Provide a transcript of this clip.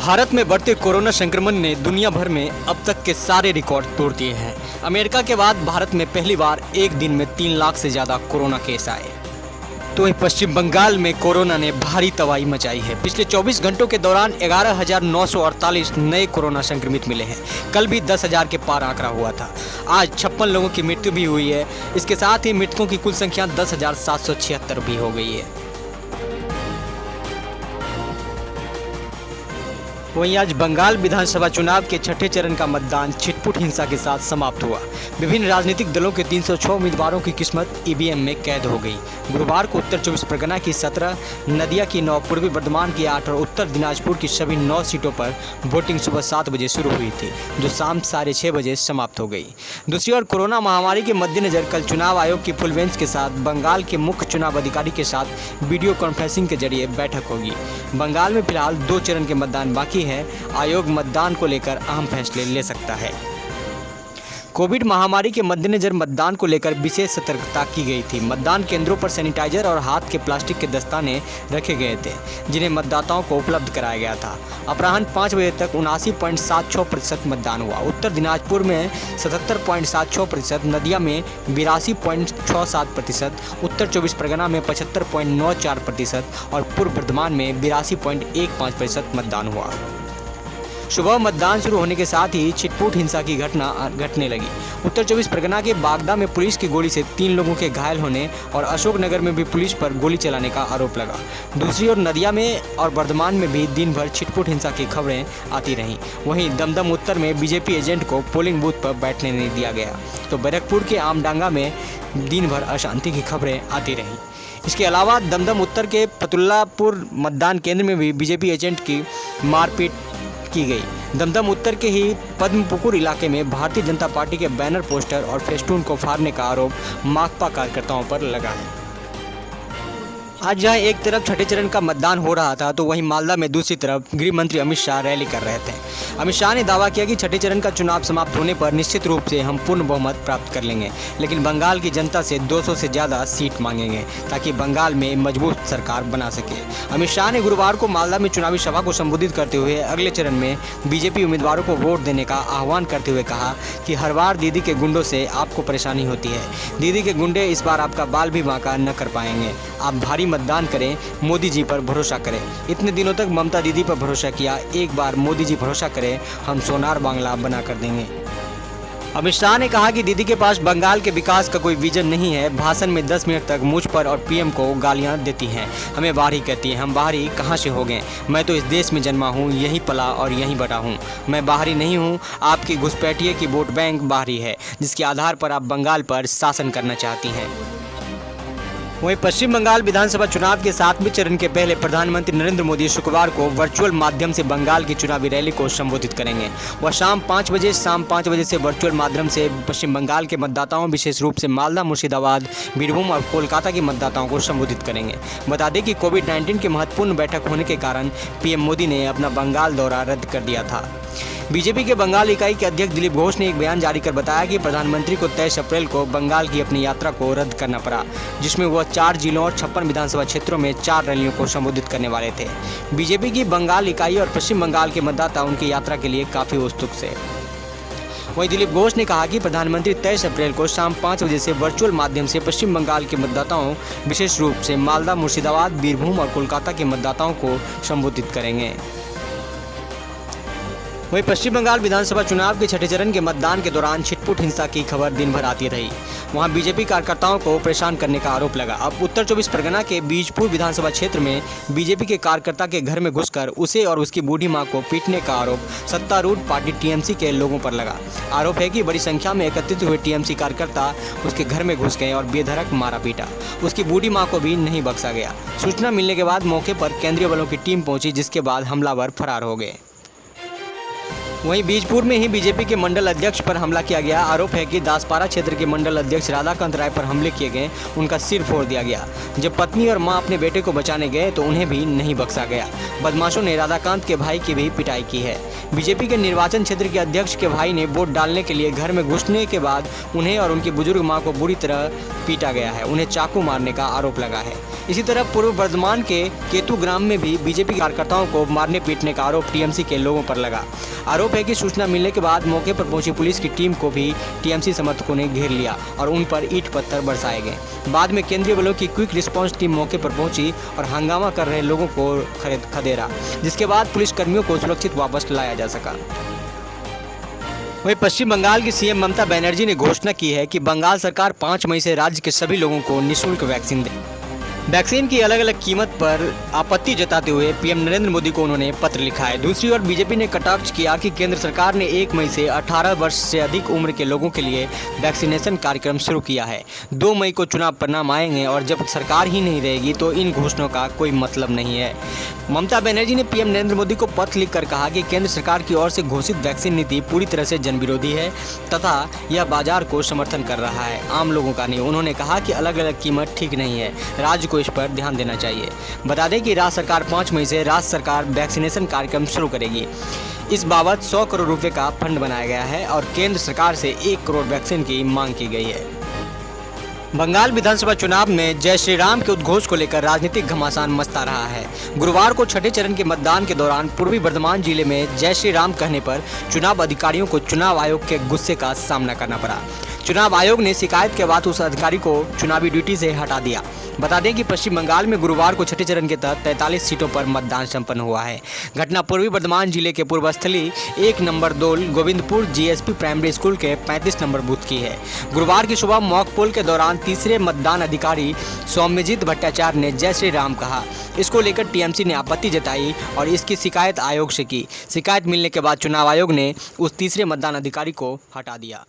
भारत में बढ़ते कोरोना संक्रमण ने दुनिया भर में अब तक के सारे रिकॉर्ड तोड़ दिए हैं। अमेरिका के बाद भारत में पहली बार एक दिन में 3 लाख से ज़्यादा कोरोना केस आए। तो वहीं पश्चिम बंगाल में कोरोना ने भारी तबाही मचाई है। पिछले 24 घंटों के दौरान 11,948 नए कोरोना संक्रमित मिले हैं। कल भी 10,000 के पार आंकड़ा हुआ था। आज 56 लोगों की मृत्यु भी हुई है। इसके साथ ही मृतकों की कुल संख्या 10,776 भी हो गई है। वहीं आज बंगाल विधानसभा चुनाव के छठे चरण का मतदान छिटपुट हिंसा के साथ समाप्त हुआ। विभिन्न राजनीतिक दलों के 306 उम्मीदवारों की किस्मत ईवीएम में कैद हो गई। गुरुवार को उत्तर 24 परगना की 17, नदिया की 9, पूर्वी बर्धमान की 8 और उत्तर दिनाजपुर की सभी 9 सीटों पर वोटिंग सुबह 7 बजे शुरू हुई थी, जो शाम 6:30 बजे समाप्त हो गई। दूसरी ओर कोरोना महामारी के मद्देनजर कल चुनाव आयोग की फुल बेंच के साथ बंगाल के मुख्य चुनाव अधिकारी के साथ वीडियो कॉन्फ्रेंसिंग के जरिए बैठक होगी। बंगाल में फिलहाल 2 चरण के मतदान बाकी है। आयोग मतदान को लेकर अहम फैसले ले सकता है। कोविड महामारी के मद्देनजर मतदान को लेकर विशेष सतर्कता की गई थी। मतदान केंद्रों पर सैनिटाइजर और हाथ के प्लास्टिक के दस्ताने रखे गए थे, जिन्हें मतदाताओं को उपलब्ध कराया गया था। अपराह्न 5 बजे तक 79.76% मतदान हुआ। उत्तर दिनाजपुर में 77.76%, नदिया में 82.67%, उत्तर 24 परगना में 75.94% और पूर्व बर्धमान में 82.15% मतदान हुआ। सुबह मतदान शुरू होने के साथ ही छिटपुट हिंसा की घटना घटने लगी। उत्तर 24 परगना के बागदा में पुलिस की गोली से 3 लोगों के घायल होने और अशोकनगर में भी पुलिस पर गोली चलाने का आरोप लगा। दूसरी ओर नदिया में और बर्धमान में भी दिन भर छिटपुट हिंसा की खबरें आती रहीं। वहीं दमदम उत्तर में बीजेपी एजेंट को पोलिंग बूथ पर बैठने नहीं दिया गया, तो बैरकपुर के आमडांगा में दिन भर अशांति की खबरें आती रहीं। इसके अलावा दमदम उत्तर के फतुल्लापुर मतदान केंद्र में भी बीजेपी एजेंट की मारपीट की गई। दमदम उत्तर के ही पद्मपुकुर इलाके में भारतीय जनता पार्टी के बैनर, पोस्टर और फेस्टून को फाड़ने का आरोप माकपा कार्यकर्ताओं पर लगा है। आज जहां एक तरफ छठे चरण का मतदान हो रहा था, तो वहीं मालदा में दूसरी तरफ गृह मंत्री अमित शाह रैली कर रहे थे। अमित शाह ने दावा किया कि छठे चरण का चुनाव समाप्त होने पर निश्चित रूप से हम पूर्ण बहुमत प्राप्त कर लेंगे, लेकिन बंगाल की जनता से 200 से ज़्यादा सीट मांगेंगे ताकि बंगाल में मजबूत सरकार बना सके। अमित शाह ने गुरुवार को मालदा में चुनावी सभा को संबोधित करते हुए अगले चरण में बीजेपी उम्मीदवारों को वोट देने का आह्वान करते हुए कहा कि हर बार दीदी के गुंडों से आपको परेशानी होती है। दीदी के गुंडे इस बार आपका बाल भी बांका न कर पाएंगे। आप भारी मतदान करें, मोदी जी पर भरोसा करें। इतने दिनों तक ममता दीदी पर भरोसा किया, एक बार मोदी जी भरोसा करें, हम सोनार बांग्ला बना कर देंगे। अमित शाह ने कहा कि दीदी के पास बंगाल के विकास का कोई विजन नहीं है। भाषण में 10 मिनट तक मुझ पर और पीएम को गालियां देती हैं। हमें बाहरी कहती है। हम बाहरी कहां से हो गए? मैं तो इस देश में जन्मा हूं, यहीं पला और यहीं बड़ा हूं। मैं बाहरी नहीं हूं। आपकी घुसपैठिए की वोट बैंक बाहरी है, जिसके आधार पर आप बंगाल पर शासन करना चाहती हैं। वहीं पश्चिम बंगाल विधानसभा चुनाव के 7वें चरण के पहले प्रधानमंत्री नरेंद्र मोदी शुक्रवार को वर्चुअल माध्यम से बंगाल की चुनावी रैली को संबोधित करेंगे। वह शाम 5 बजे से वर्चुअल माध्यम से पश्चिम बंगाल के मतदाताओं, विशेष रूप से मालदा, मुर्शिदाबाद, बीरभूम और कोलकाता के मतदाताओं को संबोधित करेंगे। बता दें कि कोविड-19 की महत्वपूर्ण बैठक होने के कारण पीएम मोदी ने अपना बंगाल दौरा रद्द कर दिया था। बीजेपी के बंगाल इकाई के अध्यक्ष दिलीप घोष ने एक बयान जारी कर बताया कि प्रधानमंत्री को 23 अप्रैल को बंगाल की अपनी यात्रा को रद्द करना पड़ा, जिसमें वह 4 जिलों और 56 विधानसभा क्षेत्रों में 4 रैलियों को संबोधित करने वाले थे। बीजेपी की बंगाल इकाई और पश्चिम बंगाल के मतदाता उनकी यात्रा के लिए काफ़ी उत्सुक थे। वहीं दिलीप घोष ने कहा कि प्रधानमंत्री 23 अप्रैल को शाम 5 बजे से वर्चुअल माध्यम से पश्चिम बंगाल के मतदाताओं, विशेष रूप से मालदा, मुर्शिदाबाद, बीरभूम और कोलकाता के मतदाताओं को संबोधित करेंगे। वहीं पश्चिम बंगाल विधानसभा चुनाव के छठे चरण के मतदान के दौरान छिटपुट हिंसा की खबर दिन भर आती रही। वहां बीजेपी कार्यकर्ताओं को परेशान करने का आरोप लगा। अब उत्तर 24 परगना के बीजपुर विधानसभा क्षेत्र में बीजेपी के कार्यकर्ता के घर में घुसकर उसे और उसकी बूढ़ी मां को पीटने का आरोप सत्तारूढ़ पार्टी टीएमसी के लोगों पर लगा। आरोप है कि बड़ी संख्या में एकत्रित हुए टीएमसी कार्यकर्ता उसके घर में घुस गए और बेधड़क मारा पीटा। उसकी बूढ़ी मां को भी नहीं बख्शा गया। सूचना मिलने के बाद मौके पर केंद्रीय बलों की टीम पहुंची, जिसके बाद हमलावर फरार हो गए। वहीं बीजपुर में ही बीजेपी के मंडल अध्यक्ष पर हमला किया गया। आरोप है कि दासपारा क्षेत्र के मंडल अध्यक्ष राधाकांत राय पर हमले किए गए, उनका सिर फोड़ दिया गया। जब पत्नी और मां अपने बेटे को बचाने गए तो उन्हें भी नहीं बख्शा गया। बदमाशों ने राधाकांत के भाई की भी पिटाई की है। बीजेपी के निर्वाचन क्षेत्र के अध्यक्ष के भाई ने वोट डालने के लिए घर में घुसने के बाद उन्हें और उनकी बुजुर्ग मां को बुरी तरह पीटा गया है। उन्हें चाकू मारने का आरोप लगा है। इसी तरह पूर्व बर्धमान के ग्राम में भी बीजेपी कार्यकर्ताओं को मारने पीटने का आरोप टीएमसी के लोगों पर लगा। आरोप है कि सूचना मिलने के बाद मौके पर पहुंची पुलिस की टीम को भी टीएमसी समर्थकों ने घेर लिया और उन पर ईंट पत्थर बरसाए गए। बाद में केंद्रीय बलों की क्विक रिस्पांस टीम मौके पर पहुंची और हंगामा कर रहे लोगों को खदेड़ा, जिसके बाद पुलिसकर्मियों को सुरक्षित वापस लाया जा सका। वहीं पश्चिम बंगाल की सीएम ममता बनर्जी ने घोषणा की है कि बंगाल सरकार 5 मई से राज्य के सभी लोगों को निःशुल्क वैक्सीन देगी। वैक्सीन की अलग अलग कीमत पर आपत्ति जताते हुए पीएम नरेंद्र मोदी को उन्होंने पत्र लिखा है। दूसरी ओर बीजेपी ने कटाक्ष किया कि केंद्र सरकार ने 1 मई से 18 वर्ष से अधिक उम्र के लोगों के लिए वैक्सीनेशन कार्यक्रम शुरू किया है। 2 मई को चुनाव परिणाम आएंगे और जब सरकार ही नहीं रहेगी तो इन घोषणाओं का कोई मतलब नहीं है। ममता बनर्जी ने पीएम नरेंद्र मोदी को पत्र लिखकर कहा कि केंद्र सरकार की ओर से घोषित वैक्सीन नीति पूरी तरह से जनविरोधी है तथा यह बाजार को समर्थन कर रहा है, आम लोगों का नहीं। उन्होंने कहा कि अलग अलग कीमत ठीक नहीं है, राज्य को इस पर ध्यान देना चाहिए। बता दें कि राज्य सरकार 5 मई से राज्य सरकार वैक्सीनेशन कार्यक्रम शुरू करेगी। इस बाबत 100 करोड़ रुपए का फंड बनाया गया है और केंद्र सरकार से 1 करोड़ वैक्सीन की मांग की गई है। बंगाल विधानसभा चुनाव में जय श्री राम के उद्घोष को लेकर राजनीतिक घमासान मचता रहा है। गुरुवार को छठे चरण के मतदान के दौरान पूर्वी बर्धमान जिले में जय श्री राम कहने पर चुनाव अधिकारियों को चुनाव आयोग के गुस्से का सामना करना पड़ा। चुनाव आयोग ने शिकायत के बाद उस अधिकारी को चुनावी ड्यूटी से हटा दिया। बता दें कि पश्चिम बंगाल में गुरुवार को छठे चरण के तहत 43 सीटों पर मतदान संपन्न हुआ है। घटना पूर्वी बर्धमान जिले के पूर्वस्थली 1 नंबर दोल गोविंदपुर जीएसपी प्राइमरी स्कूल के 35 नंबर बूथ की है। गुरुवार की सुबह मॉक पोल के दौरान तीसरे मतदान अधिकारी सौम्यजीत भट्टाचार्य ने जय श्री राम कहा। इसको लेकर टीएमसी ने आपत्ति जताई और इसकी शिकायत आयोग से की। शिकायत मिलने के बाद चुनाव आयोग ने उस तीसरे मतदान अधिकारी को हटा दिया।